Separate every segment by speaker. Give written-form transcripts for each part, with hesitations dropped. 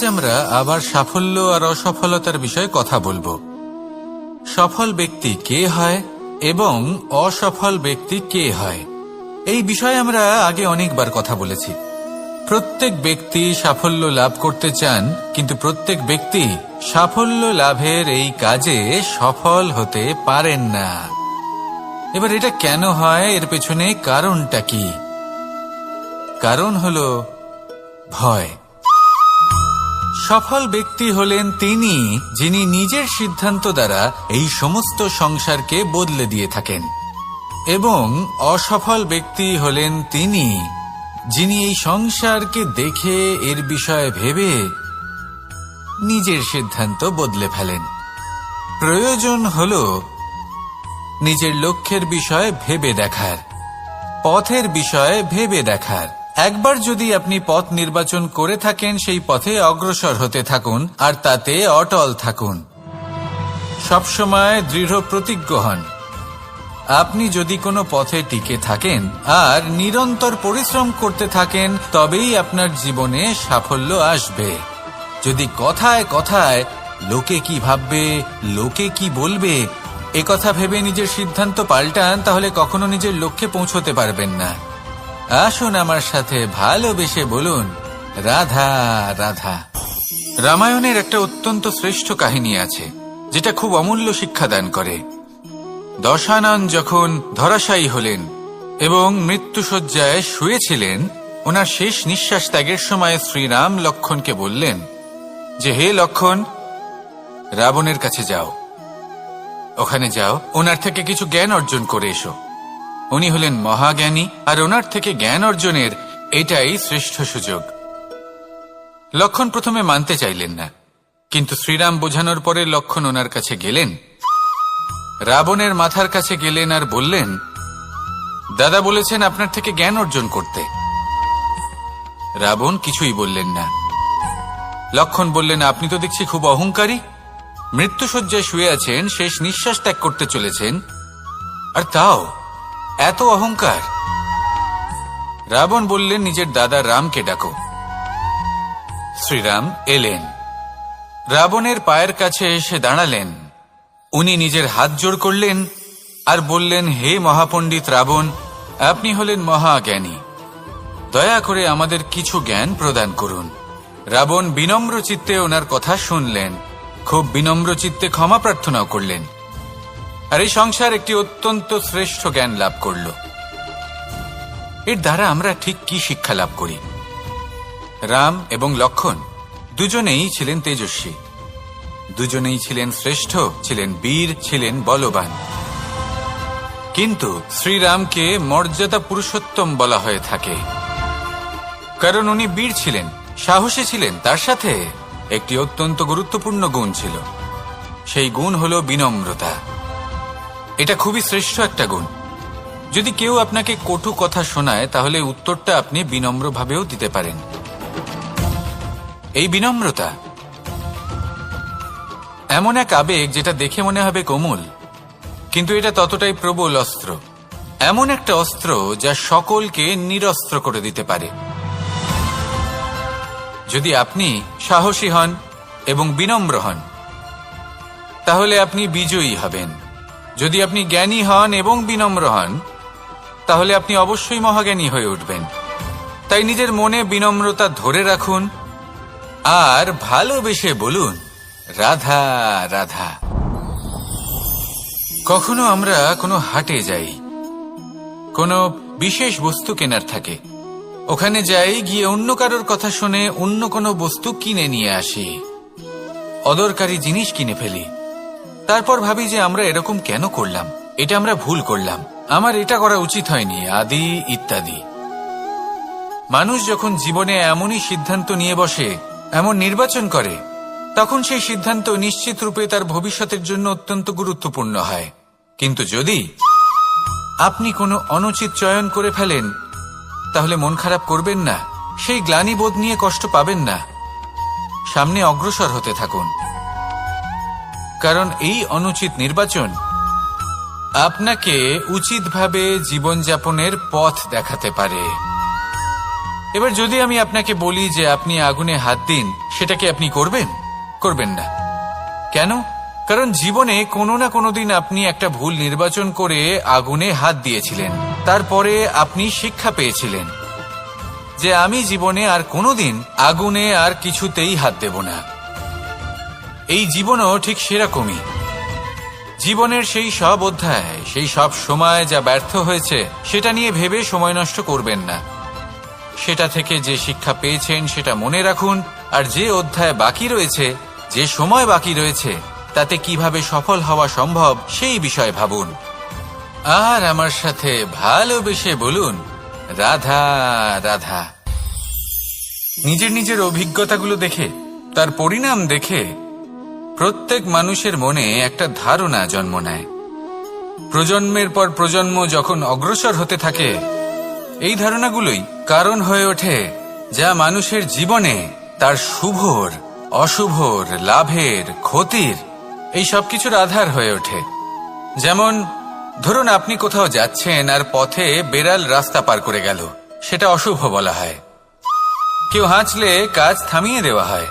Speaker 1: আমরা আবার সাফল্য আর অসফলতার বিষয়ে কথা বলবো। সফল ব্যক্তি কে হয় এবং অসফল ব্যক্তি কে হয়, এই বিষয়ে আমরা আগে অনেকবার কথা বলেছি। প্রত্যেক ব্যক্তি সাফল্য লাভ করতে চান, কিন্তু প্রত্যেক ব্যক্তি সাফল্য লাভের এই কাজে সফল হতে পারেন না। এবার এটা কেন হয়, এর পেছনে কারণটা কি? কারণ হলো ভয়। সফল ব্যক্তি হলেন তিনি যিনি নিজের সিদ্ধান্ত দ্বারা এই সমস্ত সংসারকে বদলে দিয়ে থাকেন, এবং অসফল ব্যক্তি হলেন তিনি যিনি এই সংসারকে দেখে এর বিষয়ে ভেবে নিজের সিদ্ধান্ত বদলে ফেলেন। প্রয়োজন হল নিজের লক্ষ্যের বিষয়ে ভেবে দেখার, পথের বিষয়ে ভেবে দেখার। একবার যদি আপনি পথ নির্বাচন করে থাকেন, সেই পথে অগ্রসর হতে থাকুন আর তাতে অটল থাকুন। সবসময় দৃঢ় প্রতিজ্ঞ হন। আপনি যদি কোনো পথে টিকে থাকেন আর নিরন্তর পরিশ্রম করতে থাকেন, তবেই আপনার জীবনে সাফল্য আসবে। যদি কথায় কথায় লোকে কি ভাববে, লোকে কি বলবে, একথা ভেবে নিজের সিদ্ধান্ত পাল্টান, তাহলে কখনো নিজের লক্ষ্যে পৌঁছতে পারবেন না। আসুন আমার সাথে ভালোবেসে বলুন, রাধা রাধা। রামায়ণের একটা অত্যন্ত শ্রেষ্ঠ কাহিনী আছে, যেটা খুব অমূল্য শিক্ষাদান করে। দশানন যখন ধরাশায়ী হলেন এবং মৃত্যুশয্যায় শুয়েছিলেন, ওনার শেষ নিঃশ্বাস ত্যাগের সময় শ্রীরাম লক্ষ্মণকে বললেন যে, হে লক্ষ্মণ, রাবণের কাছে যাও, ওখানে যাও, ওনার থেকে কিছু জ্ঞান অর্জন করে এসো। উনি হলেন মহাজ্ঞানী, আর ওনার থেকে জ্ঞান অর্জনের এটাই শ্রেষ্ঠ সুযোগ। লক্ষ্মণ প্রথমে মানতে চাইলেন না, কিন্তু শ্রীরাম বোঝানোর পরে লক্ষ্মণ ওনার কাছে গেলেন, রাবণের মাথার কাছে গেলেন আর বললেন, দাদা বলেছেন আপনার থেকে জ্ঞান অর্জন করতে। রাবণ কিছুই বললেন না। লক্ষ্মণ বললেন, আপনি তো দেখছি খুব অহংকারী, মৃত্যুশয্যায় শুয়ে আছেন, শেষ নিঃশ্বাস ত্যাগ করতে চলেছেন, আর তাও এত অহংকার। রাবণ বললেন, নিজের দাদা রামকে ডাকো। শ্রীরাম এলেন, রাবণের পায়ের কাছে এসে দাঁড়ালেন। উনি নিজের হাত জোড় করলেন আর বললেন, হে মহাপণ্ডিত রাবণ, আপনি হলেন মহাজ্ঞানী, দয়া করে আমাদের কিছু জ্ঞান প্রদান করুন। রাবণ বিনম্র চিত্তে ওনার কথা শুনলেন, খুব বিনম্র চিত্তে ক্ষমা প্রার্থনাও করলেন, আর এই সংসার একটি অত্যন্ত শ্রেষ্ঠ জ্ঞান লাভ করল। এর দ্বারা আমরা ঠিক কি শিক্ষা লাভ করি? রাম এবং লক্ষ্মণ দুজনেই ছিলেন তেজস্বী, দুজনেই ছিলেন শ্রেষ্ঠ, ছিলেন বীর, ছিলেন বলবান। কিন্তু শ্রীরামকে মর্যাদা পুরুষোত্তম বলা হয়ে থাকে, কারণ উনি বীর ছিলেন, সাহসী ছিলেন। তার সাথে একটি অত্যন্ত গুরুত্বপূর্ণ গুণ ছিল, সেই গুণ হল বিনম্রতা। এটা খুবই শ্রেষ্ঠ একটা গুণ। যদি কেউ আপনাকে কটু কথা শোনায়, তাহলে উত্তরটা আপনি বিনম্রভাবেও দিতে পারেন। এই বিনম্রতা এমন এক আবেগ যেটা দেখে মনে হবে কোমল, কিন্তু এটা ততটাই প্রবল অস্ত্র। এমন একটা অস্ত্র যা সকলকে নিরস্ত্র করে দিতে পারে। যদি আপনি সাহসী হন এবং বিনম্র হন, তাহলে আপনি বিজয়ী হবেন। যদি আপনি জ্ঞানী হন এবং বিনম্র হন, তাহলে আপনি অবশ্যই মহাজ্ঞানী হয়ে উঠবেন। তাই নিজের মনে বিনম্রতা ধরে রাখুন আর ভালোবেসে বলুন, রাধা রাধা। কখনো আমরা কোনো হাটে যাই, কোনো বিশেষ বস্তু কেনার থাকে, ওখানে যাই, গিয়ে অন্য কারোর কথা শুনে অন্য কোনো বস্তু কিনে নিয়ে আসি, অদরকারি জিনিস কিনে ফেলি। তারপর ভাবি যে আমরা এরকম কেন করলাম, এটা আমরা ভুল করলাম, আমার এটা করা উচিত হয়নি, আদি ইত্যাদি। মানুষ যখন জীবনে এমনই সিদ্ধান্ত নিয়ে বসে, এমন নির্বাচন করে, তখন সেই সিদ্ধান্ত নিশ্চিত রূপে তার ভবিষ্যতের জন্য অত্যন্ত গুরুত্বপূর্ণ হয়। কিন্তু যদি আপনি কোনো অনুচিত চয়ন করে ফেলেন, তাহলে মন খারাপ করবেন না, সেই গ্লানিবোধ নিয়ে কষ্ট পাবেন না, সামনে অগ্রসর হতে থাকুন। কারণ এই অনুচিত নির্বাচন আপনাকে উচিতভাবে জীবনযাপনের পথ দেখাতে পারে। এবার যদি আমি আপনাকে বলি যে আপনি আগুনে হাত দিন, সেটা কি আপনি করবেন? করবেন না। কেন? কারণ জীবনে কোনো না কোনো দিন আপনি একটা ভুল নির্বাচন করে আগুনে হাত দিয়েছিলেন। তারপরে আপনি শিক্ষা পেয়েছিলেন যে আমি জীবনে আর কোনোদিন আগুনে আর কিছুতেই হাত দেব না। এই জীবনও ঠিক সেরকমই। জীবনের সেই সব অধ্যায়, সেই সব সময় যা ব্যর্থ হয়েছে, সেটা নিয়ে ভেবে সময় নষ্ট করবেন না। সেটা থেকে যে শিক্ষা পেয়েছেন সেটা মনে রাখুন, আর যে অধ্যায় বাকি রয়েছে, যে সময় বাকি রয়েছে, তাতে কিভাবে সফল হওয়া সম্ভব সেই বিষয়ে ভাবুন। আর আমার সাথে ভালোবেসে বলুন, রাধা রাধা। নিজের নিজের অভিজ্ঞতাগুলো দেখে, তার পরিণাম দেখে প্রত্যেক মানুষের মনে একটা ধারণা জন্ম নেয়। প্রজন্মের পর প্রজন্ম যখন অগ্রসর হতে থাকে, এই ধারণাগুলোই কারণ হয়ে ওঠে যা মানুষের জীবনে তার শুভর, অশুভর, লাভের, ক্ষতির এই সব কিছুর আধার হয়ে ওঠে। যেমন ধরুন আপনি কোথাও যাচ্ছেন আর পথে বেড়াল রাস্তা পার করে গেল, সেটা অশুভ বলা হয়। কেউ হাঁচলে কাজ থামিয়ে দেওয়া হয়।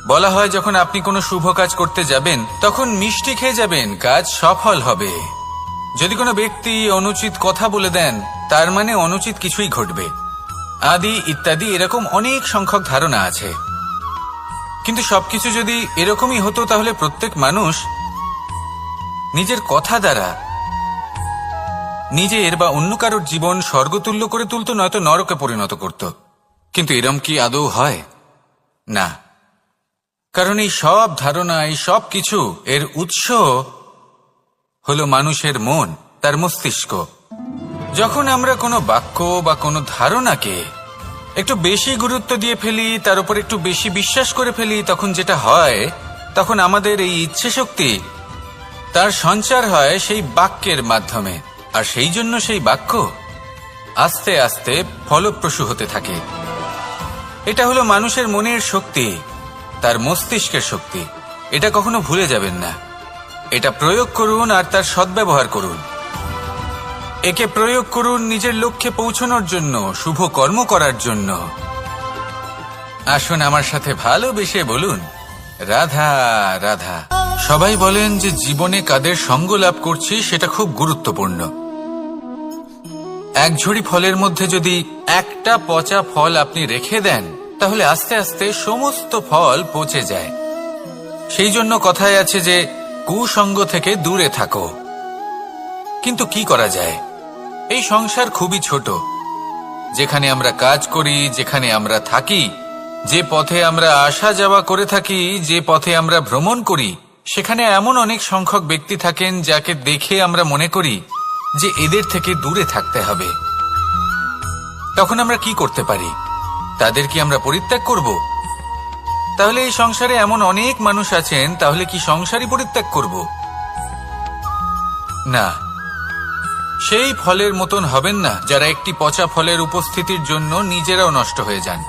Speaker 1: বলা হয় যখন আপনি কোনো শুভ কাজ করতে যাবেন তখন মিষ্টি খেয়ে যাবেন, কাজ সফল হবে। যদি কোনো ব্যক্তি অনুচিত কথা বলে দেন, তার মানে অনুচিত কিছুই ঘটবে, আদি ইত্যাদি। এরকম অনেক সংখ্যক ধারণা আছে। কিন্তু সবকিছু যদি এরকমই হতো, তাহলে প্রত্যেক মানুষ নিজের কথা দ্বারা নিজের বা অন্য কারোর জীবন স্বর্গতুল্য করে তুলত, নয়তো নরকে পরিণত করত। কিন্তু এরম কি আদৌ হয়? না। কারণ এই সব ধারণা, এই সব কিছু এর উৎস হলো মানুষের মন, তার মস্তিষ্ক। যখন আমরা কোনো বাক্য বা কোনো ধারণাকে একটু বেশি গুরুত্ব দিয়ে ফেলি, তার উপর একটু বেশি বিশ্বাস করে ফেলি, তখন যেটা হয়, তখন আমাদের এই ইচ্ছে শক্তি তার সঞ্চার হয় সেই বাক্যের মাধ্যমে। আর সেই জন্য সেই বাক্য আস্তে আস্তে ফলপ্রসূ হতে থাকে। এটা হলো মানুষের মনের শক্তি, তার মস্তিষ্কের শক্তি। এটা কখনো ভুলে যাবেন না। এটা প্রয়োগ করুন আর তার সদ্ব্যবহার করুন। একে প্রয়োগ করুন নিজের লক্ষ্যে পৌঁছানোর জন্য, শুভ কর্ম করার জন্য। আসুন আমার সাথে ভালোবেসে বলুন, রাধা রাধা। সবাই বলেন যে জীবনে কাদের সঙ্গ লাভ করছি সেটা খুব গুরুত্বপূর্ণ। এক ঝুড়ি ফলের মধ্যে যদি একটা পচা ফল আপনি রেখে দেন, তাহলে আস্তে আস্তে সমস্ত ফল পচে যায়। সেই জন্য কথায় আছে যে কুসঙ্গ থেকে দূরে থাকো। কিন্তু কি করা যায়? এই সংসার খুবই ছোট। যেখানে আমরা কাজ করি, যেখানে আমরা থাকি, যে পথে আমরা আসা যাওয়া করে থাকি, যে পথে আমরা ভ্রমণ করি, সেখানে এমন অনেক সংখ্যক ব্যক্তি থাকেন যাকে দেখে আমরা মনে করি যে এদের থেকে দূরে থাকতে হবে। তখন আমরা কি করতে পারি? তাদের কি আমরা পরিত্যাগ করব? তাহলে এই সংসারে এমন অনেক মানুষ আছেন, তাহলে কি সংসারই পরিত্যাগ করব? না। সেই ফলের মতন হবেন না যারা একটি পচা ফলের উপস্থিতির জন্য নিজেরাও নষ্ট হয়ে যান।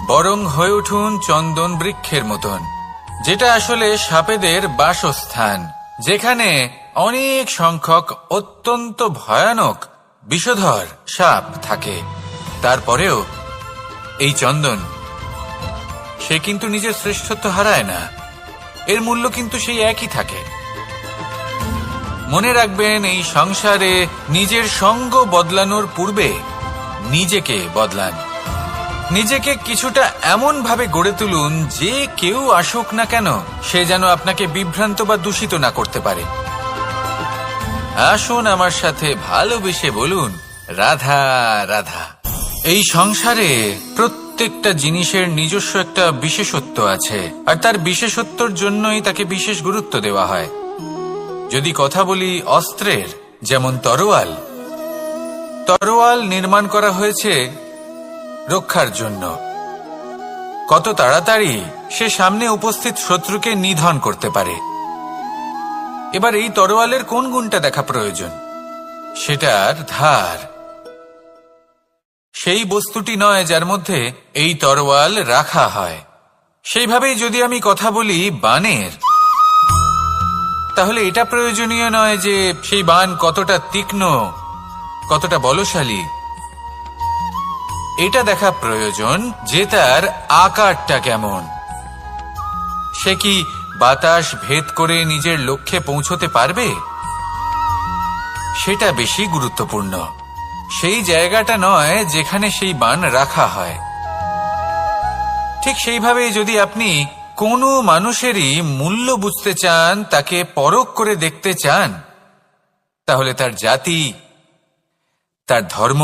Speaker 1: বরং হয়ে উঠুন চন্দন বৃক্ষের মতন, যেটা আসলে সাপেদের বাসস্থান, যেখানে অনেক সংখ্যক অত্যন্ত ভয়ানক বিষধর সাপ থাকে। তারপরেও এই চন্দন, সে কিন্তু নিজের শ্রেষ্ঠত্ব হারায় না। এর মূল্য কিন্তু সেই একই থাকে। মনে রাখবেন, এই সংসারে নিজের সঙ্গ বদলানোর পূর্বে নিজেকে বদলান। নিজেকে কিছুটা এমন ভাবে গড়ে তুলুন যে কেউ আসুক না কেন, সে যেন আপনাকে বিভ্রান্ত বা দূষিত না করতে পারে। আসুন আমার সাথে ভালোবেসে বলুন, রাধা রাধা। এই সংসারে প্রত্যেকটা জিনিসের নিজস্ব একটা বিশেষত্ব আছে, আর তার বিশেষত্বর জন্যই তাকে বিশেষ গুরুত্ব দেওয়া হয়। যদি কথা বলি অস্ত্রের, যেমন তরোয়াল। তরোয়াল নির্মাণ করা হয়েছে রক্ষার জন্য। কত তাড়াতাড়ি সে সামনে উপস্থিত শত্রুকে নিধন করতে পারে। এবার এই তরোয়ালের কোন গুণটা দেখা প্রয়োজন? সেটার ধার। সেই বস্তুটি নয় যার মধ্যে এই তরোয়াল রাখা হয়। সেইভাবেই যদি আমি কথা বলি বাণের, তাহলে এটা প্রয়োজনীয় নয় যে সেই বাণ কতটা তীক্ষ্ণ, কতটা বলশালী। এটা দেখা প্রয়োজন যে তার আকারটা কেমন। সে কি বাতাস ভেদ করে নিজের লক্ষ্যে পৌঁছতে পারবে? সেটা বেশি গুরুত্বপূর্ণ, সেই জায়গাটা নয় যেখানে সেই বাণ রাখা হয়। ঠিক সেইভাবে যদি আপনি কোনো মানুষেরই মূল্য বুঝতে চান, তাকে পরখ করে দেখতে চান, তাহলে তার জাতি, তার ধর্ম,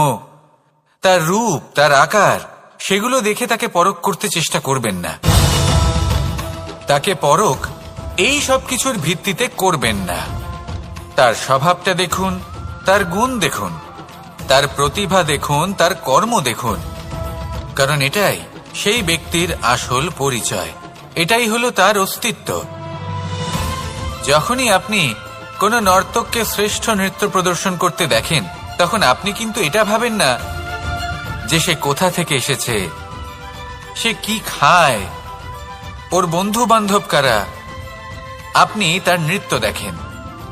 Speaker 1: তার রূপ, তার আকার, সেগুলো দেখে তাকে পরখ করতে চেষ্টা করবেন না। তাকে পরখ এই সব কিছুর ভিত্তিতে করবেন না। তার স্বভাবটা দেখুন, তার গুণ দেখুন, তার প্রতিভা দেখুন, তার কর্ম দেখুন, কারণ এটাই সেই ব্যক্তির আসল পরিচয়, এটাই হলো তার অস্তিত্ব। যখনই আপনি কোনো নর্তককে শ্রেষ্ঠ নৃত্য প্রদর্শন করতে দেখেন, তখন আপনি কিন্তু এটা ভাবেন না যে সে কোথা থেকে এসেছে, সে কি খায়, ওর বন্ধু বান্ধব কারা। আপনি তার নৃত্য দেখেন,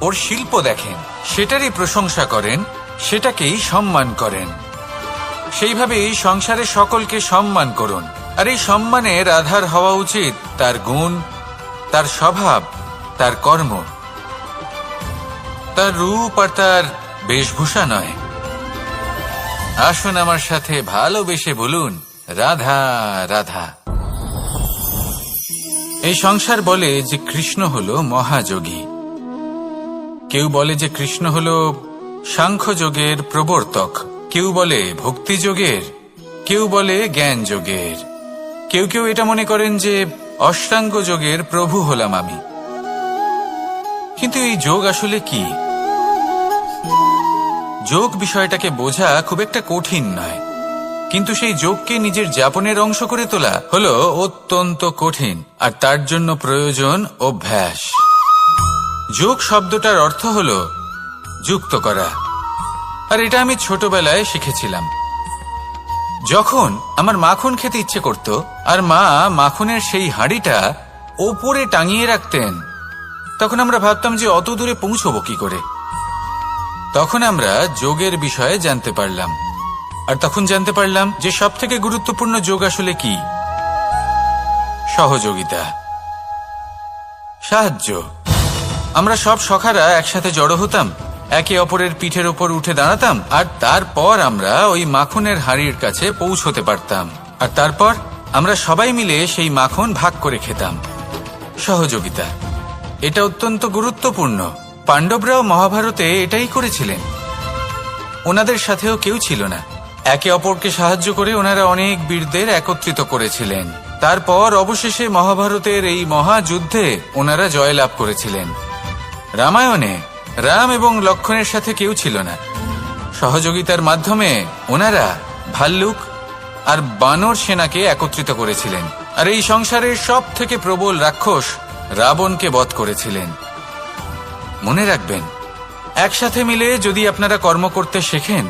Speaker 1: ওর শিল্প দেখেন, সেটারই প্রশংসা করেন, সেটাকেই সম্মান করেন। সেইভাবেই সংসারে সকলকে সম্মান করুন। আর এই সম্মানের আধার হওয়া উচিত তার গুণ, তার স্বভাব, তার কর্ম, তার রূপ আর তার বেশভূষা নয়। আসুন আমার সাথে ভালোবেসে বলুন, রাধা রাধা। এই সংসার বলে যে কৃষ্ণ হলো মহাযোগী, কেউ বলে যে কৃষ্ণ হলো সাংখ্যযোগের প্রবর্তক, কেউ বলে ভক্তিযোগের, কেউ বলে জ্ঞান যোগের, কেউ কেউ এটা মনে করেন যে অষ্টাঙ্গ যোগের প্রভু হলাম আমি। কিন্তু এই যোগ আসলে কি? যোগ বিষয়টাকে বোঝা খুব একটা কঠিন নয়, কিন্তু সেই যোগকে নিজের যাপনের অংশ করে তোলা হলো অত্যন্ত কঠিন, আর তার জন্য প্রয়োজন অভ্যাস। যোগ শব্দটার অর্থ হলো যুক্ত করা, আর এটা আমি ছোটবেলায় শিখেছিলাম। যখন আমার মাখন খেতে ইচ্ছে করত আর মা মাখনের সেই হাঁড়িটা ওপরে টাঙিয়ে রাখতেন, তখন আমরা ভাবতাম যে অত দূরে পৌঁছবো কি করে। তখন আমরা যোগের বিষয়ে জানতে পারলাম, আর তখন জানতে পারলাম যে সবথেকে গুরুত্বপূর্ণ যোগ আসলে কি? সহযোগিতা, সাহায্য। আমরা সব সখারা একসাথে জড়ো হতাম, একে অপরের পিঠের ওপর উঠে দাঁড়াতাম, আর তারপর আমরা ওই মাখনের হাঁড়ির কাছে পৌঁছতে পারতাম, আর তারপর আমরা সবাই মিলে সেই মাখন ভাগ করে খেতাম। সহযোগিতা, এটা অত্যন্ত গুরুত্বপূর্ণ। পাণ্ডবরাও মহাভারতে এটাই করেছিলেন। ওনাদের সাথেও কেউ ছিল না, একে অপরকে সাহায্য করে ওনারা অনেক বীরদের একত্রিত করেছিলেন। তারপর অবশেষে মহাভারতের এই মহাযুদ্ধে ওনারা জয়লাভ করেছিলেন। রামায়ণে রাম এবং লক্ষ্মণের সাথে কেউ ছিল না। সহযোগিতার মাধ্যমে ওনারা ভাল্লুক আর বানর সেনাকে একত্রিত করেছিলেন, আর এই সংসারের সব থেকে প্রবল রাক্ষস রাবণকে বধ করেছিলেন। মনে রাখবেন, একসাথে মিলে যদি আপনারা কর্ম করতে শেখেন,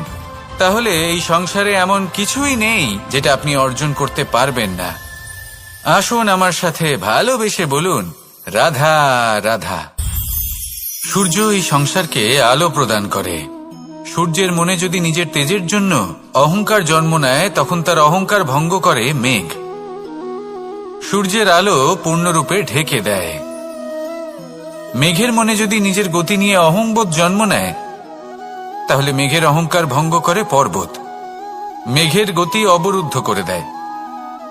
Speaker 1: তাহলে এই সংসারে এমন কিছুই নেই যেটা আপনি অর্জন করতে পারবেন না। আসুন আমার সাথে ভালোবেসে বলুন, রাধা রাধা। সূর্য এই সংসারকে আলো প্রদান করে। সূর্যের মনে যদি নিজের তেজের জন্য অহংকার জন্ম নেয়, তখন তার অহংকার ভঙ্গ করে মেঘ। সূর্যের আলো পূর্ণরূপে ঢেকে দেয়। মেঘের মনে যদি নিজের গতি নিয়ে অহংবোধ জন্ম নেয়, তাহলে মেঘের অহংকার ভঙ্গ করে পর্বত, মেঘের গতি অবরুদ্ধ করে দেয়।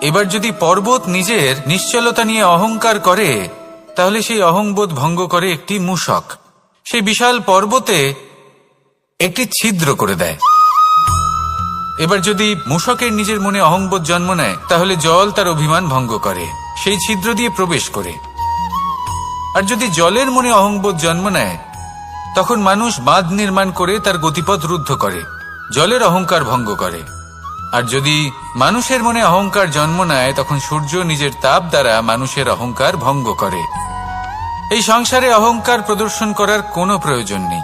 Speaker 1: এবার যদি পর্বত নিজের নিশ্চলতা নিয়ে অহংকার করে, তাহলে সেই অহংবোধ ভঙ্গ করে একটি মূষক, সেই বিশাল পর্বতে একটি ছিদ্র করে দেয়। এবার যদি মূষকের নিজের মনে অহংবোধ জন্ম নেয়, তাহলে জল তার অভিমান ভঙ্গ করে, সেই ছিদ্র দিয়ে প্রবেশ করে। আর যদি জলের মনে অহংবোধ জন্ম নেয়, তখন মানুষ বাঁধ নির্মাণ করে তার গতিপথ রুদ্ধ করে, জলের অহংকার ভঙ্গ করে। আর যদি মানুষের মনে অহংকার জন্ম নেয়, তখন সূর্য নিজের তাপ দ্বারা মানুষের অহংকার ভঙ্গ করে। এই সংসারে অহংকার প্রদর্শন করার কোনো প্রয়োজন নেই।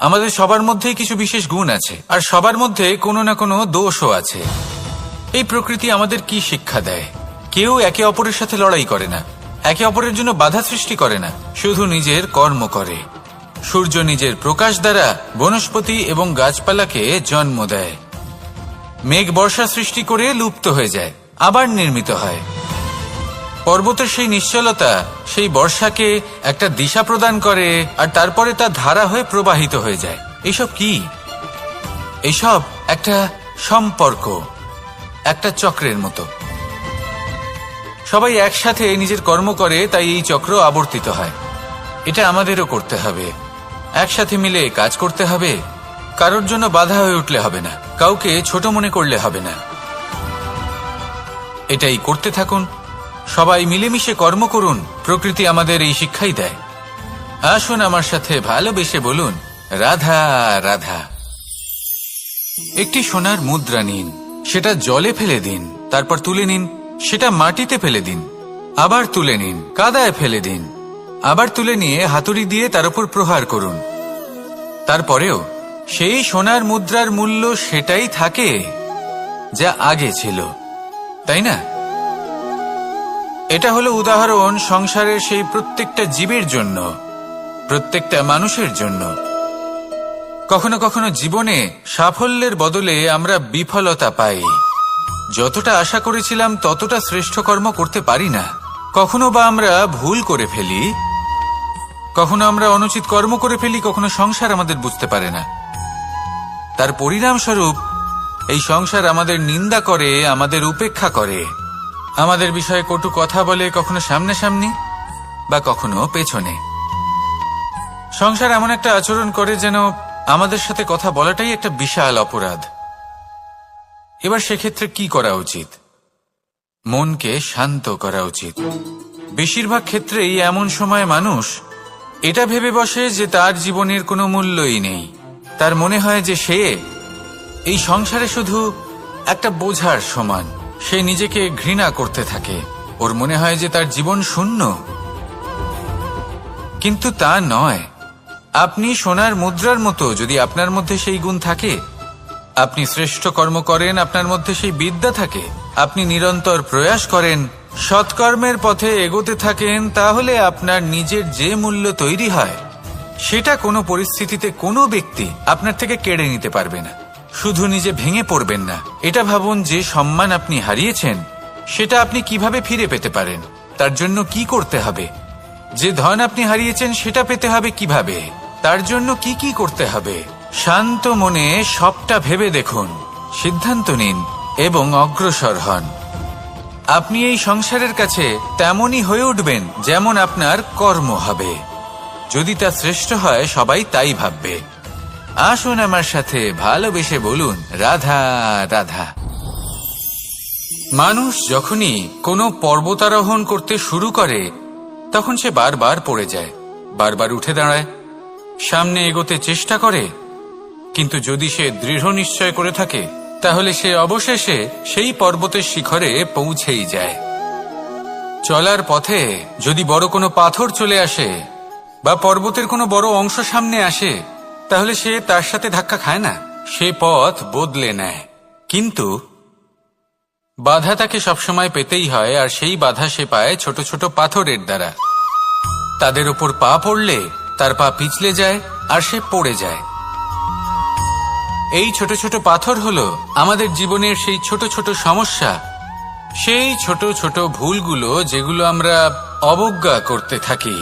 Speaker 1: আমাদের সবার মধ্যেই কিছু বিশেষ গুণ আছে, আর সবার মধ্যে কোনো না কোনো দোষও আছে। এই প্রকৃতি আমাদের কি শিক্ষা দেয়? কেউ একে অপরের সাথে লড়াই করে না, একে অপরের জন্য বাধা সৃষ্টি করে না, শুধু নিজের কর্ম করে। সূর্য নিজের প্রকাশ দ্বারা বনস্পতি এবং গাছপালাকে জন্ম দেয়। মেঘ বর্ষা সৃষ্টি করে লুপ্ত হয়ে যায়, আবার নির্মিত হয়। পর্বতের সেই নিশ্চলতা সেই বর্ষাকে একটা দিশা প্রদান করে, আর তারপরে তা ধারা হয়ে প্রবাহিত হয়ে যায়। এইসব কি? এইসব একটা সম্পর্ক, একটা চক্রের মতো। সবাই একসাথে নিজের কর্ম করে, তাই এই চক্র আবর্তিত হয়। এটা আমাদেরও করতে হবে, একসাথে মিলে কাজ করতে হবে। কারোর জন্য বাধা হয়ে উঠলে হবে না, কাউকে ছোট মনে করলে হবে না। এটাই করতে থাকুন, সবাই মিলেমিশে কর্ম করুন। প্রকৃতি আমাদের এই শিক্ষাই দেয়। আসুন আমার সাথে ভালোবেসে বলুন, রাধা রাধা। একটি সোনার মুদ্রা নিন, সেটা জলে ফেলে দিন, তারপর তুলে নিন, সেটা মাটিতে ফেলে দিন, আবার তুলে নিন, কাদায় ফেলে দিন, আবার তুলে নিয়ে হাতুড়ি দিয়ে তার উপর প্রহার করুন। তারপরেও সেই সোনার মুদ্রার মূল্য সেটাই থাকে যা আগে ছিল, তাই না? এটা হলো উদাহরণ সংসারের সেই প্রত্যেকটা জীবের জন্য, প্রত্যেকটা মানুষের জন্য। কখনো কখনো জীবনে সাফল্যের বদলে আমরা বিফলতা পাই। যতটা আশা করেছিলাম ততটা শ্রেষ্ঠ কর্ম করতে পারি না। কখনো বা আমরা ভুল করে ফেলি, কখনো আমরা অনুচিত কর্ম করে ফেলি, কখনো সংসার আমাদের বুঝতে পারে না। তার পরিণামস্বরূপ এই সংসার আমাদের নিন্দা করে, আমাদের উপেক্ষা করে, আমাদের বিষয়ে কটু কথা বলে, কখনো সামনাসামনি বা কখনো পেছনে। সংসার এমন একটা আচরণ করে যেন আমাদের সাথে কথা বলাটাই একটা বিশাল অপরাধ। এবার সেক্ষেত্রে কি করা উচিত? মনকে শান্ত করা উচিত। বেশিরভাগ ক্ষেত্রেই এমন সময় মানুষ এটা ভেবে বসে যে তার জীবনের কোনো মূল্যই নেই। তার মনে হয় যে সে এই সংসারে শুধু একটা বোঝার সমান। সে নিজেকে ঘৃণা করতে থাকে, ওর মনে হয় যে তার জীবন শূন্য। কিন্তু তা নয়। আপনি সোনার মুদ্রার মতো, যদি আপনার মধ্যে সেই গুণ থাকে, আপনি শ্রেষ্ঠ কর্ম করেন, আপনার মধ্যে সেই বিদ্যা থাকে, আপনি নিরন্তর প্রয়াস করেন, সৎকর্মের পথে এগোতে থাকেন, তাহলে আপনার নিজের যে মূল্য তৈরি হয় সেটা কোনো পরিস্থিতিতে কোনো ব্যক্তি আপনার থেকে কেড়ে নিতে পারবে না। শুধু নিজে ভেঙে পড়বেন না, এটা ভাবুন যে সম্মান আপনি হারিয়েছেন সেটা আপনি কিভাবে ফিরে পেতে পারেন, তার জন্য কি করতে হবে। যে ধন আপনি হারিয়েছেন সেটা পেতে হবে কিভাবে, তার জন্য কি কি করতে হবে। শান্ত মনে সবটা ভেবে দেখুন, সিদ্ধান্ত নিন এবং অগ্রসর হন। আপনি এই সংসারের কাছে তেমনই হয়ে উঠবেন যেমন আপনার কর্ম হবে। যদি তা শ্রেষ্ঠ হয় সবাই তাই ভাববে। আসুন আমার সাথে ভালোবেসে বলুন, রাধা রাধা। মানুষ যখনই কোনো পর্বতারোহণ করতে শুরু করে তখন সে বারবার পড়ে যায়, বারবার উঠে দাঁড়ায়, সামনে এগোতে চেষ্টা করে। কিন্তু যদি সে দৃঢ় নিশ্চয় করে থাকে তাহলে সে অবশেষে সেই পর্বতের শিখরে পৌঁছেই যায়। চলার পথে যদি বড় কোনো পাথর চলে আসে বা পর্বতের কোনো বড় অংশ সামনে আসে তাহলে সে তার সাথে ধাক্কা খায় না, সে পথ বদলে নেয়। কিন্তু বাধা তাকে সবসময় পেতেই হয়, আর সেই বাধা সে পায় ছোট ছোট পাথরের দ্বারা। তাদের উপর পা পড়লে তার পা পিছলে যায় আর সে পড়ে যায়। এই ছোট ছোট পাথর হলো আমাদের জীবনের সেই ছোট ছোট সমস্যা, সেই ছোট ছোট ভুলগুলো যেগুলো আমরা অবজ্ঞা করতে থাকি।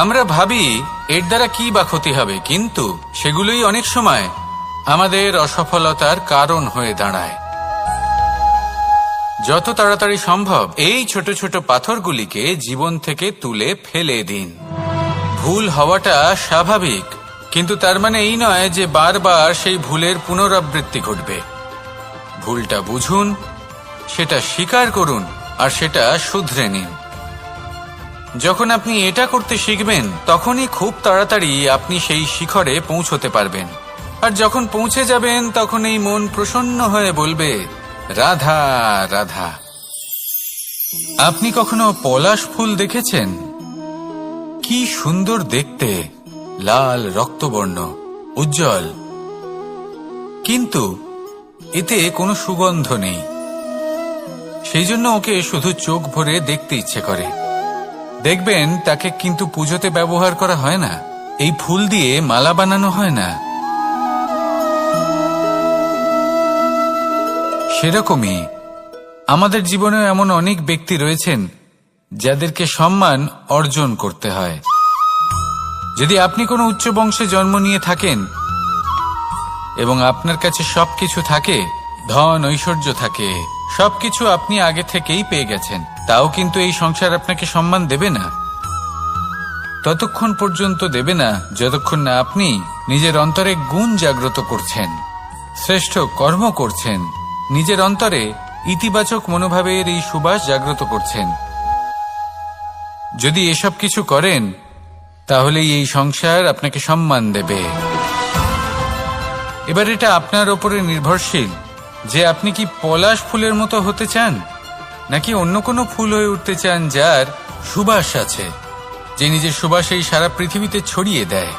Speaker 1: আমরা ভাবি এর দ্বারা কি বা ক্ষতি হবে, কিন্তু সেগুলোই অনেক সময় আমাদের অসফলতার কারণ হয়ে দাঁড়ায়। যত তাড়াতাড়ি সম্ভব এই ছোট ছোট পাথরগুলিকে জীবন থেকে তুলে ফেলে দিন। ভুল হওয়াটা স্বাভাবিক, কিন্তু তার মানে এই নয় যে বারবার সেই ভুলের পুনরাবৃত্তি ঘটবে। ভুলটা বুঝুন, সেটা স্বীকার করুন আর সেটা শুধরে নিন। যখন আপনি এটা করতে শিখবেন তখনই খুব তাড়াতাড়ি আপনি সেই শিখরে পৌঁছতে পারবেন। আর যখন পৌঁছে যাবেন তখন এই মন প্রসন্ন হয়ে বলবে, রাধা রাধা। আপনি কখনো পলাশ ফুল দেখেছেন? কি সুন্দর দেখতে, লাল রক্তবর্ণ, উজ্জ্বল, কিন্তু এতে কোনো সুগন্ধ নেই। সেই জন্য ওকে শুধু চোখ ভরে দেখতে ইচ্ছে করে। দেখবেন তাকে কিন্তু পুজোতে ব্যবহার করা হয় না, এই ফুল দিয়ে মালা বানানো হয় না। সেরকমই আমাদের জীবনে এমন অনেক ব্যক্তি রয়েছেন যাদেরকে সম্মান অর্জন করতে হয়। যদি আপনি কোনো উচ্চ বংশে জন্ম নিয়ে থাকেন এবং আপনার কাছে সবকিছু থাকে, ধন ঐশ্বর্য থাকে, সবকিছু আপনি আগে থেকেই পেয়ে গেছেন, তাও কিন্তু এই সংসার আপনাকে সম্মান দেবে না। ততক্ষণ পর্যন্ত দেবে না যতক্ষণ না আপনি নিজের অন্তরে গুণ জাগ্রত করছেন, শ্রেষ্ঠ কর্ম করছেন, নিজের অন্তরে ইতিবাচক মনোভাবের এই সুবাস জাগ্রত করছেন। যদি এসব কিছু করেন তাহলেই এই সংসার আপনাকে সম্মান দেবে। এবার এটা আপনার ওপরে নির্ভরশীল যে আপনি কি পলাশ ফুলের মতো হতে চান, নাকি অন্য কোনো ফুল হয়ে উঠতে চান যার সুবাস আছে, যে নিজের সুবাস এই সারা পৃথিবীতে ছড়িয়ে দেয়।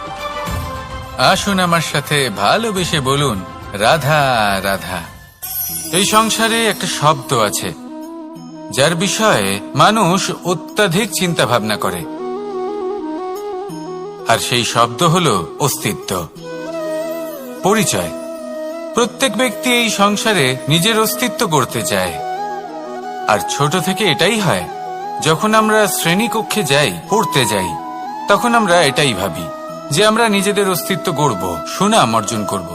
Speaker 1: আসুন আমার সাথে ভালোবেসে বলুন, রাধা রাধা। এই সংসারে একটা শব্দ আছে যার বিষয়ে মানুষ অত্যাধিক চিন্তা ভাবনা করে, আর সেই শব্দ হলো অস্তিত্ব, পরিচয়। প্রত্যেক ব্যক্তি এই সংসারে নিজের অস্তিত্ব গড়তে চায়, আর ছোট থেকে এটাই হয়। যখন আমরা শ্রেণীকক্ষে যাই, পড়তে যাই, তখন আমরা এটাই ভাবি যে আমরা নিজেদের অস্তিত্ব গড়ব, সুনাম অর্জন করব।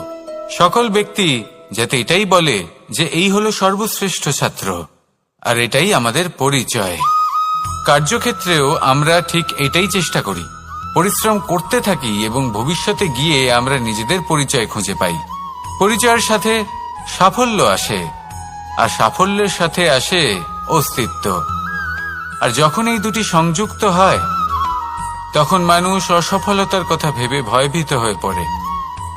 Speaker 1: সকল ব্যক্তি যাতে এটাই বলে যে এই হলো সর্বশ্রেষ্ঠ ছাত্র, আর এটাই আমাদের পরিচয়। কার্যক্ষেত্রেও আমরা ঠিক এটাই চেষ্টা করি, পরিশ্রম করতে থাকি এবং ভবিষ্যতে গিয়ে আমরা নিজেদের পরিচয় খুঁজে পাই। পরিচয়ের সাথে সাফল্য আসে, আর সাফল্যের সাথে আসে অস্তিত্ব। আর যখন এই দুটি সংযুক্ত হয় তখন মানুষ অসফলতার কথা ভেবে ভয়ভীত হয়ে পড়ে,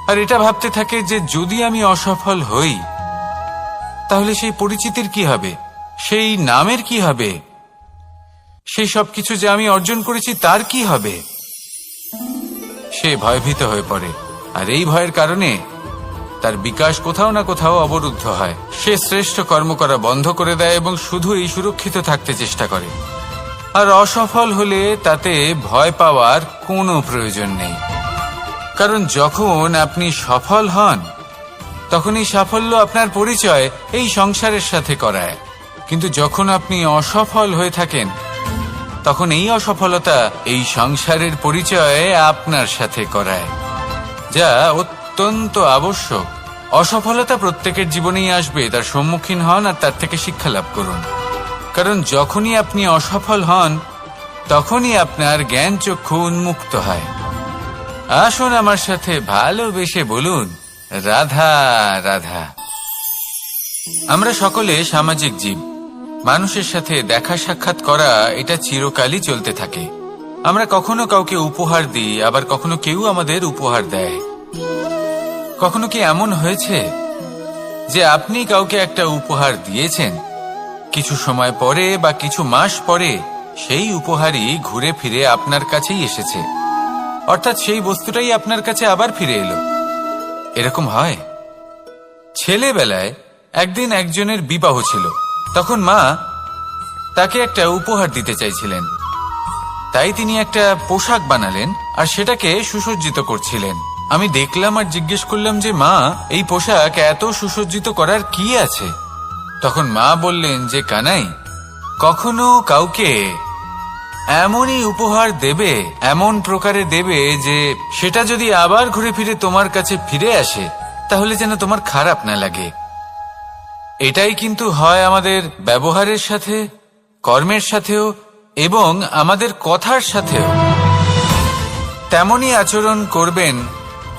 Speaker 1: আর এটা ভাবতে থাকে যে যদি আমি অসফল হই তাহলে সেই পরিচিতির কি হবে, সেই নামের কি হবে, সেই সবকিছু যে আমি অর্জন করেছি তার কি হবে। সে ভয়ভীত হয়ে পড়ে, আর এই ভয়ের কারণে তার বিকাশ কোথাও না কোথাও অবরুদ্ধ হয়। সে শ্রেষ্ঠ কর্ম করা বন্ধ করে দেয় এবং শুধু এই সুরক্ষিত থাকতে চেষ্টা করে। আর অসফল হলে তাতে ভয় পাওয়ার কোনো প্রয়োজন নেই, কারণ যখন আপনি সফল হন তখন এই সাফল্য আপনার পরিচয় এই সংসারের সাথে করায়। কিন্তু যখন আপনি অসফল হয়ে থাকেন তখন এই অসফলতা এই সংসারের পরিচয় আপনার সাথে করায়, যা অত্যন্ত আবশ্যক। অসফলতা প্রত্যেকের জীবনেই আসবে, তার সম্মুখীন হন আর তার থেকে শিক্ষা লাভ করুন। কারণ যখনই আপনি অসফল হন তখনই আপনার জ্ঞান চক্ষু উন্মুক্ত হয়। আসুন আমার সাথে ভালোবেসে বলুন, রাধা রাধা। আমরা সকলে সামাজিক জীব। মানুষের সাথে দেখা সাক্ষাৎ করা এটা চিরকালই চলতে থাকে। আমরা কখনো কাউকে উপহার দিই, আবার কখনো কেউ আমাদের উপহার দেয়। কখনো কি এমন হয়েছে যে আপনি কাউকে একটা উপহার দিয়েছেন, কিছু সময় পরে বা কিছু মাস পরে সেই উপহারই ঘুরে ফিরে আপনার কাছেই এসেছে, অর্থাৎ সেই বস্তুটাই আপনার কাছে আবার ফিরে এলো? এরকম হয়। ছেলেবেলায় একদিন একজনের বিবাহ ছিল, তখন মা তাকে একটা উপহার দিতে চাইছিলেন, তাই তিনি একটা পোশাক বানালেন আর সেটাকে সুসজ্জিত করছিলেন। আমি দেখলাম আর জিজ্ঞেস করলাম যে মা, এই পোশাক এত সুসজ্জিত করার কি আছে? তখন মা বললেন যে কানাই, কখনো কাউকে এমনই উপহার দেবে, এমন প্রকারে দেবে যে সেটা যদি আবার ঘুরে ফিরে তোমার কাছে ফিরে আসে তাহলে যেন তোমার খারাপ না লাগে। এটাই কিন্তু হয় আমাদের ব্যবহারের সাথে, কর্মের সাথেও এবং আমাদের কথার সাথেও। তেমনই আচরণ করবেন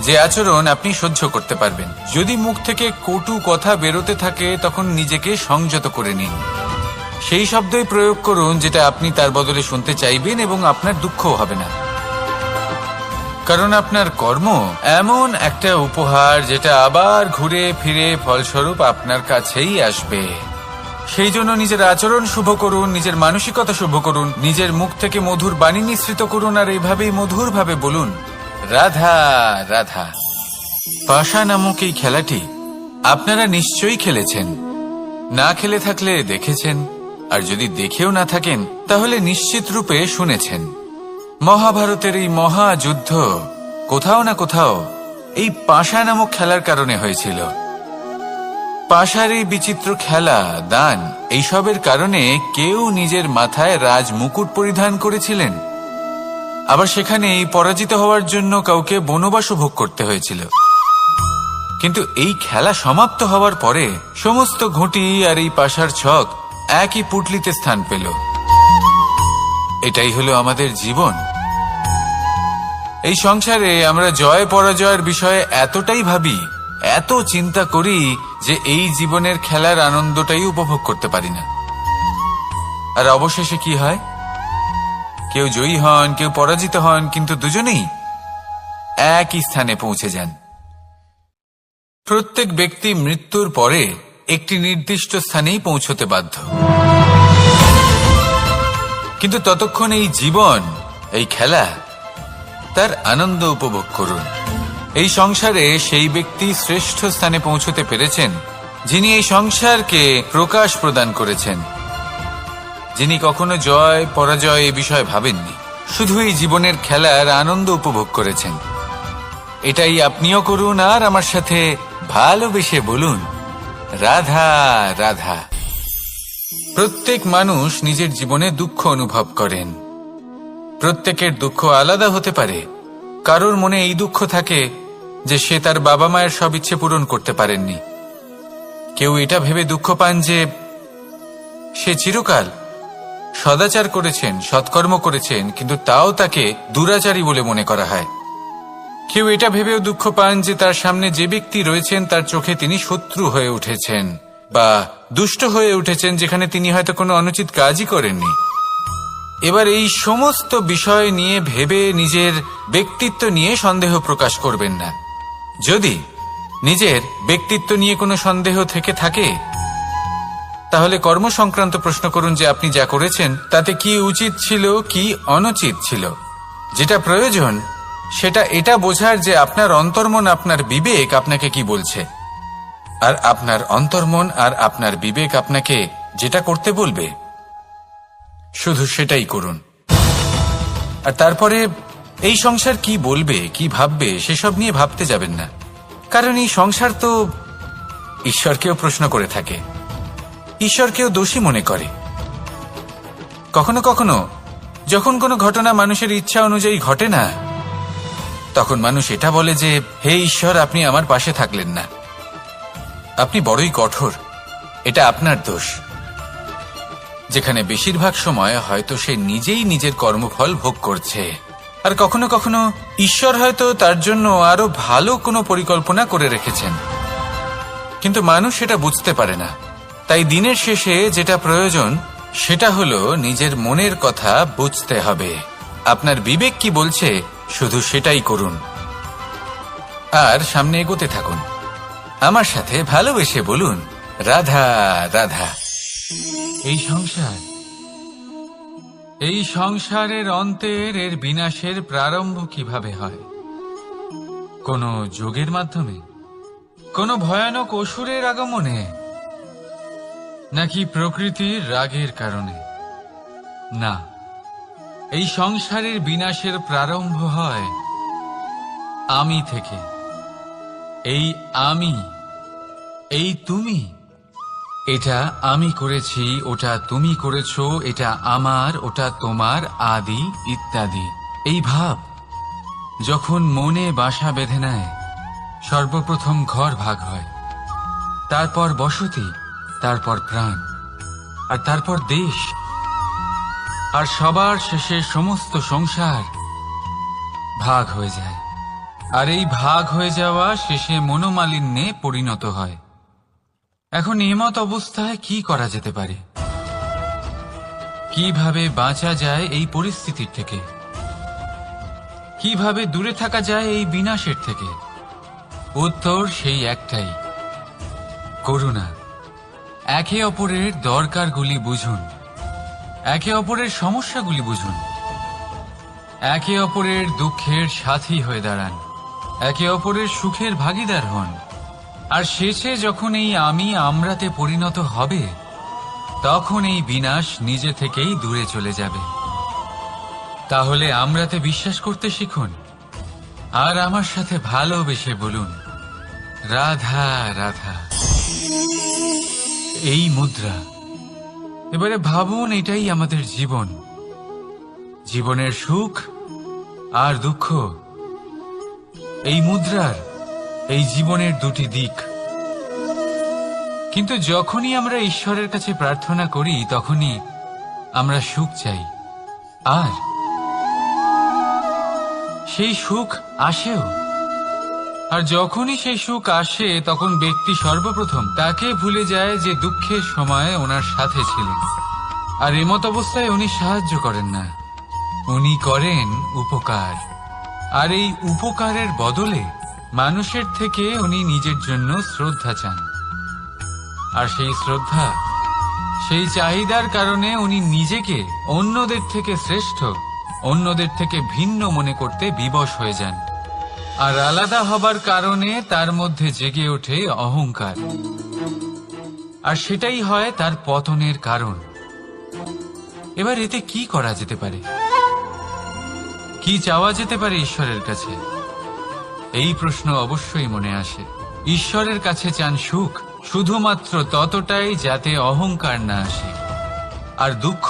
Speaker 1: যে আচরণ আপনি সহ্য করতে পারবেন। যদি মুখ থেকে কটু কথা বেরোতে থাকে তখন নিজেকে সংযত করে নিন। সেই শব্দই প্রয়োগ করুন যেটা আপনি তার বদলে শুনতে চাইবেন এবং আপনার দুঃখও হবে না। কারণ আপনার কর্ম এমন একটা উপহার যেটা আবার ঘুরে ফিরে ফলস্বরূপ আপনার কাছেই আসবে। সেই জন্য নিজের আচরণ শুভ করুন, নিজের মানসিকতা শুভ করুন, নিজের মুখ থেকে মধুর বাণী নিঃসৃত করুন, আর এইভাবেই মধুরভাবে বলুন, রাধা রাধা। পাশা নামক এই খেলাটি আপনারা নিশ্চয়ই খেলেছেন, না খেলে থাকলে দেখেছেন, আর যদি দেখেও না থাকেন তাহলে নিশ্চিত রূপে শুনেছেন। মহাভারতের এই মহাযুদ্ধ কোথাও না কোথাও এই পাশা নামক খেলার কারণে হয়েছিল। পাশার এই বিচিত্র খেলা, দান, এইসবের কারণে কেউ নিজের মাথায় রাজ মুকুট পরিধান করেছিলেন, আবার সেখানে এই পরাজিত হওয়ার জন্য কাউকে বনবাসও ভোগ করতে হয়েছিল। কিন্তু এই খেলা সমাপ্ত হওয়ার পরে সমস্ত ঘুঁটি আর এই পাশার ছক একই পুটলিতে স্থান পেল। এটাই হলো আমাদের জীবন। এই সংসারে আমরা জয় পরাজয়ের বিষয়ে এতটাই ভাবি, এত চিন্তা করি যে এই জীবনের খেলার আনন্দটাই উপভোগ করতে পারি না। আর অবশেষে কি হয়? কেউ জয়ী হন, কেউ পরাজিত হন, কিন্তু দুজনেই একই স্থানে পৌঁছে যান। প্রত্যেক ব্যক্তি মৃত্যুর পরে একটি নির্দিষ্ট স্থানেই পৌঁছতে বাধ্য, কিন্তু ততক্ষণ এই জীবন, এই খেলা, তার আনন্দ উপভোগ করুন। এই সংসারে সেই ব্যক্তি শ্রেষ্ঠ স্থানে পৌঁছতে পেরেছেন যিনি এই সংসারকে প্রকাশ প্রদান করেছেন, যিনি কখনো জয় পরাজয় এ বিষয়ে ভাবেননি, শুধু এই জীবনের খেলার আনন্দ উপভোগ করেছেন। এটাই আপনিও করুন আর আমার সাথে ভালোবেসে বলুন, রাধা রাধা। প্রত্যেক মানুষ নিজের জীবনে দুঃখ অনুভব করেন। প্রত্যেকের দুঃখ আলাদা হতে পারে। কারোর মনে এই দুঃখ থাকে যে সে তার বাবা মায়ের সব ইচ্ছে পূরণ করতে পারেননি। কেউ এটা ভেবে দুঃখ পান যে সে চিরকাল সদাচার করেছেন, সৎকর্ম করেছেন, কিন্তু তাও তাকে দুরাচারী বলে মনে করা হয়। কেউ এটা ভেবেও দুঃখ পান যে তার সামনে যে ব্যক্তি রয়েছেন তার চোখে তিনি শত্রু হয়ে উঠেছেন বা দুষ্ট হয়ে উঠেছেন, যেখানে তিনি হয়তো কোনো অনুচিত কাজই করেননি। এবার এই সমস্ত বিষয় নিয়ে ভেবে নিজের ব্যক্তিত্ব নিয়ে সন্দেহ প্রকাশ করবেন না। যদি নিজের ব্যক্তিত্ব নিয়ে কোনো সন্দেহ থেকে থাকে, তাহলে কর্ম সংক্রান্ত প্রশ্ন করুন যে আপনি যা করেছেন তাতে কি উচিত ছিল, কি অনুচিত ছিল। যেটা প্রয়োজন সেটা এটা বোঝার যে আপনার অন্তর্মন, আপনার বিবেক আপনাকে কি বলছে, আর আপনার অন্তর্মন আর আপনার বিবেক আপনাকে যেটা করতে বলবে শুধু সেটাই করুন। আর তারপরে এই সংসার কি বলবে, কি ভাববে সেসব নিয়ে ভাবতে যাবেন না, কারণ এই সংসার তো ঈশ্বরকেও প্রশ্ন করে থাকে, ঈশ্বরকেও দোষী মনে করে। কখনো কখনো যখন কোনো ঘটনা মানুষের ইচ্ছা অনুযায়ী ঘটে না, তখন মানুষ এটা বলে যে হে ঈশ্বর, আপনি আমার পাশে থাকলেন না, আপনি বড়ই কঠোর, এটা আপনার দোষ। যেখানে বেশিরভাগ সময় হয়তো সে নিজেই নিজের কর্মফল ভোগ করছে, আর কখনো কখনো ঈশ্বর হয়তো তার জন্য আরো ভালো কোনো পরিকল্পনা করে রেখেছেন, কিন্তু মানুষ সেটা বুঝতে পারে না। তাই দিনের শেষে যেটা প্রয়োজন সেটা হলো নিজের মনের কথা বুঝতে হবে। আপনার বিবেক কি বলছে শুধু সেটাই করুন আর সামনে এগোতে থাকুন। আমার সাথে ভালোবেসে বলুন, রাধা রাধা। এই সংসারের অন্তের, এর বিনাশের প্রারম্ভ কিভাবে হয়? কোন যোগের মাধ্যমে, কোন ভয়ানক অসুরের আগমনে, নাকি প্রকৃতির রাগের কারণে? না, এই সংসারের বিনাশের প্রারম্ভ হয় আমি থেকে। এই আমি, এই তুমি, এটা আমি করেছি, ওটা তুমি করেছো, এটা আমার, ওটা তোমার, আদি ইত্যাদি। এই ভাব যখন মনে বাসা বেঁধে নেয়, সর্বপ্রথম ঘর ভাগ হয়, তারপর বসতি, তারপর প্রাণ, আর তারপর দেশ, আর সবার শেষে সমস্ত সংসার ভাগ হয়ে যায়। আর এই ভাগ হয়ে যাওয়া শেষে মনোমালিন্যে পরিণত হয়। এখন এমত অবস্থায় কি করা যেতে পারে? কিভাবে বাঁচা যায় এই পরিস্থিতির থেকে? কিভাবে দূরে থাকা যায় এই বিনাশের থেকে? উত্তর সেই একটাই, করুণা। একে অপরের দরকারগুলি বুঝুন, একে অপরের সমস্যাগুলি বুঝুন, একে অপরের দুঃখের সাথী হয়ে দাঁড়ান, একে অপরের সুখের ভাগীদার হন। আর শেষে যখন এই আমি আমরাতে পরিণত হবে, তখন এই বিনাশ নিজে থেকেই দূরে চলে যাবে। তাহলে আমরাতে বিশ্বাস করতে শিখুন আর আমার সাথে ভালোবেসে বলুন, রাধা রাধা। এই মুদ্রা, এবারে ভাবুন এটাই আমাদের জীবন, জীবনের সুখ আর দুঃখ। এই মুদ্রার এই জীবনের দুটি দিক। কিন্তু যখনই আমরা ঈশ্বরের কাছে প্রার্থনা করি তখনই আমরা সুখ চাই, আর সেই সুখ আসেও। আর যখনই সেই সুখ আসে তখন ব্যক্তি সর্বপ্রথম তাকে ভুলে যায় যে দুঃখের সময় ওনার সাথে ছিলেন। আর এমত অবস্থায় উনি সাহায্য করেন না, উনি করেন উপকার। আর এই উপকারের বদলে মানুষের থেকে উনি নিজের জন্য শ্রদ্ধা চান। আর সেই শ্রদ্ধা, সেই চাহিদার কারণে উনি নিজেকে অন্যদের থেকে শ্রেষ্ঠ, অন্যদের থেকে ভিন্ন মনে করতে বিবশ হয়ে যান। আর আলাদা হবার কারণে তার মধ্যে জেগে ওঠে অহংকার, আর সেটাই হয় তার পতনের কারণ। এবার এতে কি করা যেতে পারে, কি চাওয়া যেতে পারে ঈশ্বরের কাছে? এই প্রশ্ন অবশ্যই মনে আসে। ঈশ্বরের কাছে চান সুখ, শুধুমাত্র ততটাই যাতে অহংকার না আসে, আর দুঃখ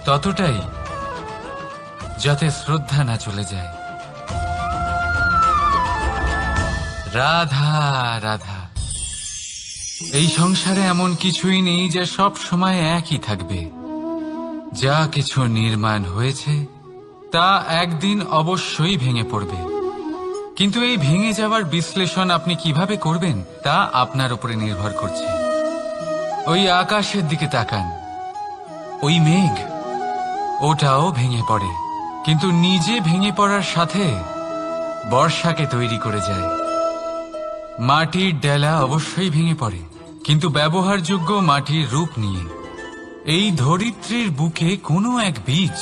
Speaker 1: ততটাই যাতে শ্রদ্ধা না চলে যায়। রাধা রাধা। এই সংসারে এমন কিছুই নেই যে সব সময় একই থাকবে। যা কিছু নির্মাণ হয়েছে তা একদিন অবশ্যই ভেঙে পড়বে, কিন্তু এই ভেঙে যাওয়ার বিশ্লেষণ আপনি কিভাবে করবেন তা আপনার উপরে নির্ভর করছে। ওই আকাশের দিকে তাকান, ওই মেঘ, ওটাও ভেঙে পড়ে, কিন্তু নিজে ভেঙে পড়ার সাথে বর্ষাকে তৈরি করে যায়। মাটির ডেলা অবশ্যই ভেঙে পড়ে, কিন্তু ব্যবহারযোগ্য মাটির রূপ নিয়ে। এই ধরিত্রীর বুকে কোনো এক বীজ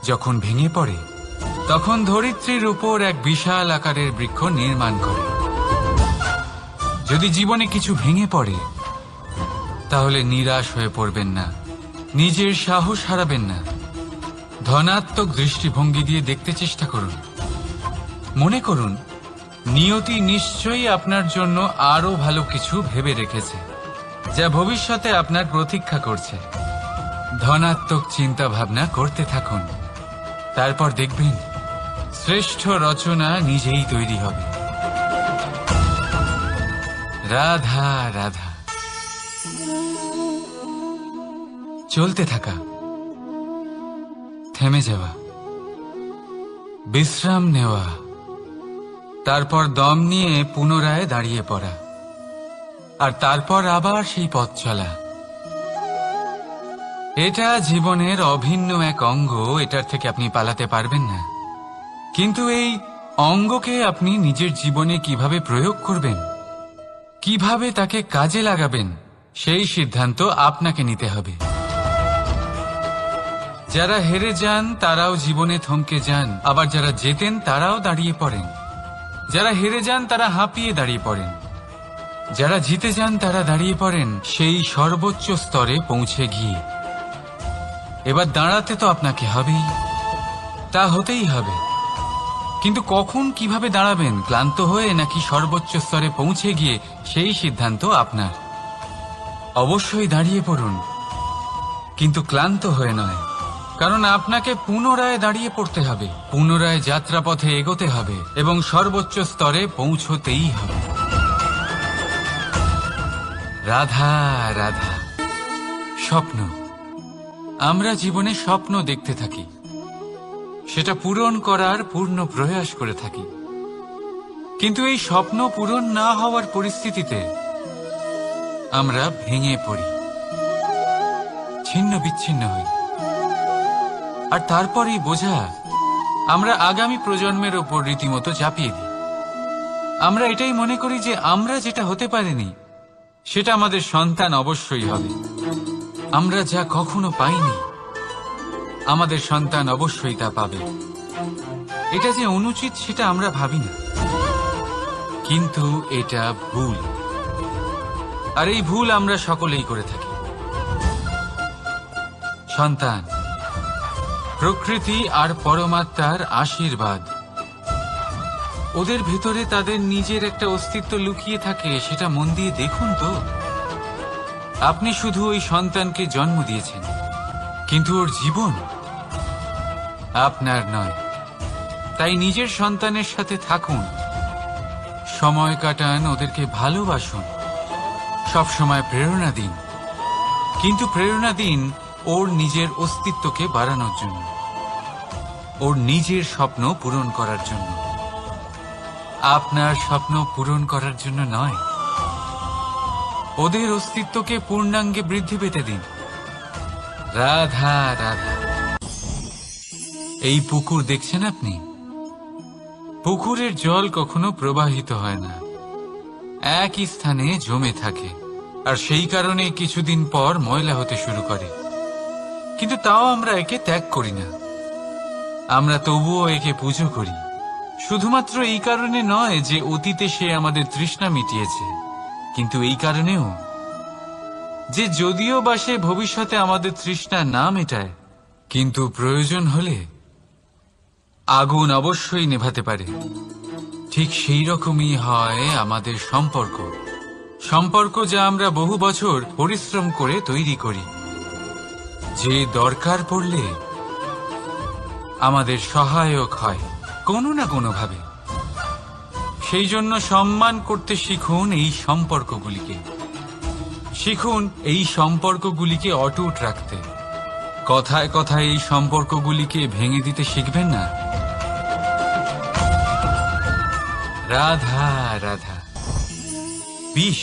Speaker 1: যখন ভেঙে পড়ে তখন ধরিত্রীর উপর এক বিশাল আকারের বৃক্ষ নির্মাণ করে। যদি জীবনে কিছু ভেঙে পড়ে তাহলে নিরাশ হয়ে পড়বেন না, নিজের সাহস হারাবেন না। ধনাত্মক দৃষ্টিভঙ্গি দিয়ে দেখতে চেষ্টা করুন। মনে করুন নিয়তি নিশ্চয়ই আপনার জন্য আরো ভালো কিছু ভেবে রেখেছে, যা ভবিষ্যতে আপনার প্রতীক্ষা করছে। ধনাত্মক চিন্তা ভাবনা করতে থাকুন, তারপর দেখবেন শ্রেষ্ঠ রচনা নিজেই তৈরি হবে। রাধা রাধা। চলতে থাকা, থেমে যাওয়া, বিশ্রাম নেওয়া, তারপর দম নিয়ে পুনরায় দাঁড়িয়ে পড়া, আর তারপর আবার সেই পথ চলা। এটা জীবনের অভিন্ন এক অঙ্গ, এটার থেকে আপনি পালাতে পারবেন না। কিন্তু এই অঙ্গকে আপনি নিজের জীবনে কিভাবে প্রয়োগ করবেন, কিভাবে তাকে কাজে লাগাবেন, সেই সিদ্ধান্ত আপনাকে নিতে হবে। যারা হেরে যান তারাও জীবনে থমকে যান, আবার যারা জেতেন তারাও দাঁড়িয়ে পড়েন। যারা হেরে যান তারা হাঁপিয়ে দাঁড়িয়ে পড়েন, যারা জিতে যান তারা দাঁড়িয়ে পড়েন সেই সর্বোচ্চ স্তরে পৌঁছে গিয়ে। এবার দাঁড়াতে তো আপনাকে হবেই, তা হতেই হবে। কিন্তু কখন, কিভাবে দাঁড়াবেন, ক্লান্ত হয়ে নাকি সর্বোচ্চ স্তরে পৌঁছে গিয়ে, সেই সিদ্ধান্ত আপনার। অবশ্যই দাঁড়িয়ে পড়ুন, কিন্তু ক্লান্ত হয়ে নয়, কারণ আপনাকে পুনরায় দাঁড়িয়ে পড়তে হবে, পুনরায় যাত্রাপথে এগোতে হবে এবং সর্বোচ্চ স্তরে পৌঁছতেই হবে। রাধা রাধা। স্বপ্ন, আমরা জীবনে স্বপ্ন দেখতে থাকি, সেটা পূরণ করার পূর্ণ প্রয়াস করে থাকি। কিন্তু এই স্বপ্ন পূরণ না হওয়ার পরিস্থিতিতে আমরা ভেঙে পড়ি, ছিন্ন বিচ্ছিন্ন হই, আর তারপরেই বোঝা আমরা আগামী প্রজন্মের ওপর রীতিমতো চাপিয়ে দিই। আমরা এটাই মনে করি যে আমরা যেটা হতে পারিনি সেটা আমাদের সন্তান অবশ্যই হবে। আমরা যা কখনো পাইনি আমাদের সন্তান অবশ্যই তা পাবে। এটা যে অনুচিত সেটা আমরা ভাবি না, কিন্তু এটা ভুল, আর এই ভুল আমরা সকলেই করে থাকি। সন্তান প্রকৃতি আর পরমাত্মার আশীর্বাদ, ওদের ভেতরে তাদের নিজের একটা অস্তিত্ব লুকিয়ে থাকে, সেটা মন দিয়ে দেখুন তো। আপনি শুধু ওই সন্তানকে জন্ম দিয়েছেন, কিন্তু ওর জীবন আপনার নয়। তাই নিজের সন্তানের সাথে থাকুন, সময় কাটান, ওদেরকে ভালোবাসুন, সব সময় প্রেরণা দিন, কিন্তু প্রেরণা দিন ওর নিজের অস্তিত্বকে বাড়ানোর জন্য, ওর নিজের স্বপ্ন পূরণ করার জন্য, আপনার স্বপ্ন পূরণ করার জন্য নয়। ওদের অস্তিত্বকে পূর্ণাঙ্গে বৃদ্ধি পেতে দিন। রাধা রাধা। এই পুকুর দেখছেন আপনি? পুকুরের জল কখনো প্রবাহিত হয় না, একই স্থানে জমে থাকে, আর সেই কারণে কিছুদিন পর ময়লা হতে শুরু করে। কিন্তু তাও আমরা একে ত্যাগ করি না, আমরা তবুও একে পুজো করি। শুধুমাত্র এই কারণে নয় যে অতীতে সে আমাদের তৃষ্ণা মিটিয়েছে, কিন্তু এই কারণেও যে যদিও বা সে ভবিষ্যতে আমাদের তৃষ্ণা না মেটায়, কিন্তু প্রয়োজন হলে আগুন অবশ্যই নেভাতে পারে। ঠিক সেই রকমই হয় আমাদের সম্পর্ক, সম্পর্ক যা আমরা বহু বছর পরিশ্রম করে তৈরি করি, যে দরকার পড়লে আমাদের সহায়ক হয় কোনো না কোনোভাবে। সেই জন্য সম্মান করতে শিখুন এই সম্পর্কগুলিকে, শিখুন এই সম্পর্কগুলিকে অটুট রাখতে। কথায় কথায় এই সম্পর্কগুলিকে ভেঙে দিতে শিখবেন না। রাধা রাধা। বিষ,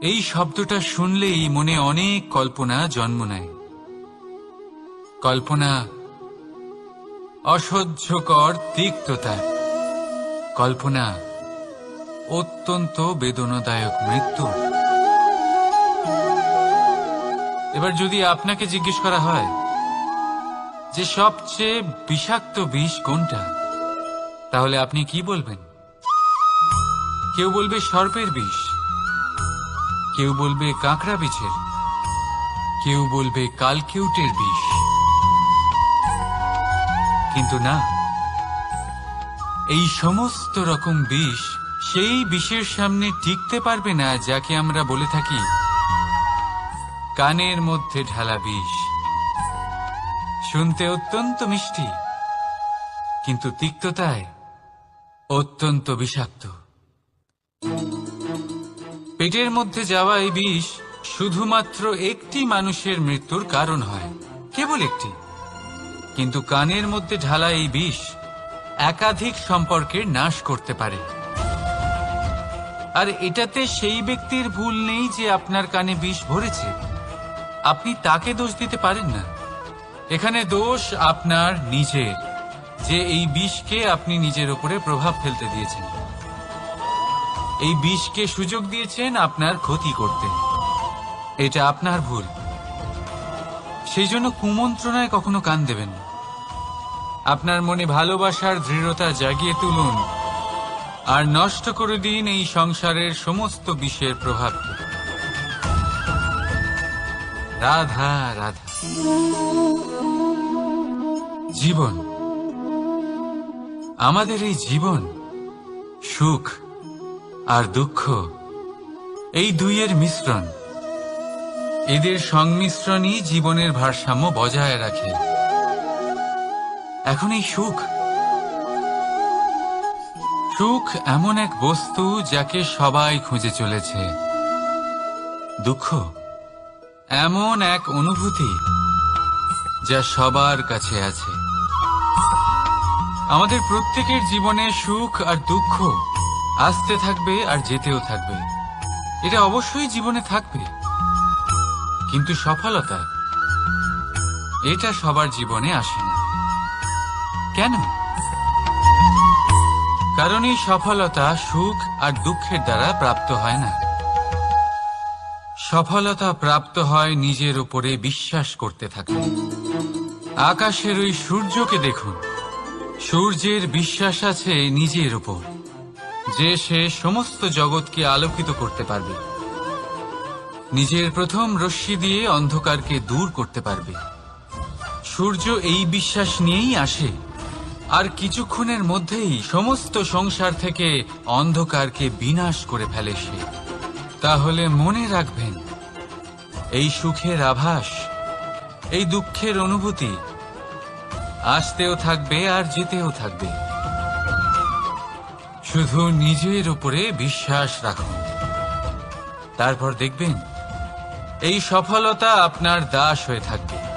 Speaker 1: এই শব্দটা শুনলেই মনে অনেক কল্পনা জন্ম নেয়। কল্পনা অসহ্যকর তিক্ততা, কল্পনা অত্যন্ত বেদনাদায়ক মৃত্যু। এবার যদি আপনাকে জিজ্ঞেস করা হয় যে সবচেয়ে বিষাক্ত বিষ কোনটা, তাহলে আপনি কি বলবেন? কেউ বলবে সর্পের বিষ, কেউ বলবে কাঁকড়া বিছের, কেউ বলবে কালকেউটের বিষ। কিন্তু না, এই সমস্ত রকম বিষ সেই বিষের সামনে টিকতে পারবে না যাকে আমরা বলে থাকি কানের মধ্যে ঢালা বিষ। শুনতে অত্যন্ত মিষ্টি, কিন্তু তিক্ততায় অত্যন্ত বিষাক্ত। পেটের মধ্যে যাওয়া এই বিষ শুধুমাত্র একটি মানুষের মৃত্যুর কারণ হয়, কেবল একটি। কিন্তু কানের মধ্যে ঢালা এই বিষ একাধিক সম্পর্কের নাশ করতে পারে। আর এটাতে সেই ব্যক্তির ভুল নেই যে আপনার কানে বিষ ভরেছে, আপনি তাকে দোষ দিতে পারেন না। এখানে দোষ আপনার নিজের, যে এই বিষকে আপনি নিজের উপরে প্রভাব ফেলতে দিয়েছেন, এই বিষকে সুযোগ দিয়েছেন আপনার ক্ষতি করতে। এটা আপনার ভুল। সেই জন্য কুমন্ত্রণায় কখনো কান দেবেন না। আপনার মনে ভালোবাসার দৃঢ়তা জাগিয়ে তুলুন আর নষ্ট করে দিন এই সংসারের সমস্ত বিষের প্রভাবকে। রাধা রাধা। জীবন, আমাদের এই জীবন, সুখ আর দুঃখ, এই দুইয়ের মিশ্রণ। এদের সংমিশ্রণই জীবনের ভারসাম্য বজায় রাখে। এখন এই সুখ, সুখ এমন এক বস্তু যাকে সবাই খুঁজে চলেছে। দুঃখ এমন এক অনুভূতি যা সবার কাছে আছে। আমাদের প্রত্যেকের জীবনে সুখ আর দুঃখ আসতে থাকবে আর যেতেও থাকবে, এটা অবশ্যই জীবনে থাকবে। কিন্তু সফলতা, এটা সবার জীবনে আসে না। কেন? কারণ এই সফলতা সুখ আর দুঃখের দ্বারা প্রাপ্ত হয় না। সফলতা প্রাপ্ত হয় নিজের উপরে বিশ্বাস করতে থাকলে। আকাশের ওই সূর্যকে দেখুন, সূর্যের বিশ্বাস আছে নিজের উপর যে সে সমস্ত জগৎকে আলোকিত করতে পারবে, নিজের প্রথম রশ্মি দিয়ে অন্ধকারকে দূর করতে পারবে। সূর্য এই বিশ্বাস নিয়েই আসে আর কিছুক্ষণের মধ্যেই সমস্ত সংসার থেকে অন্ধকারকে বিনাশ করে ফেলে সে। তাহলে মনে রাখবেন, এই সুখের আভাস, এই দুঃখের অনুভূতি আসতেও থাকবে আর যেতেও থাকবে। শুধু নিজের উপরে বিশ্বাস রাখুন, তারপর দেখবেন এই সফলতা আপনার দাস হয়ে থাকবে।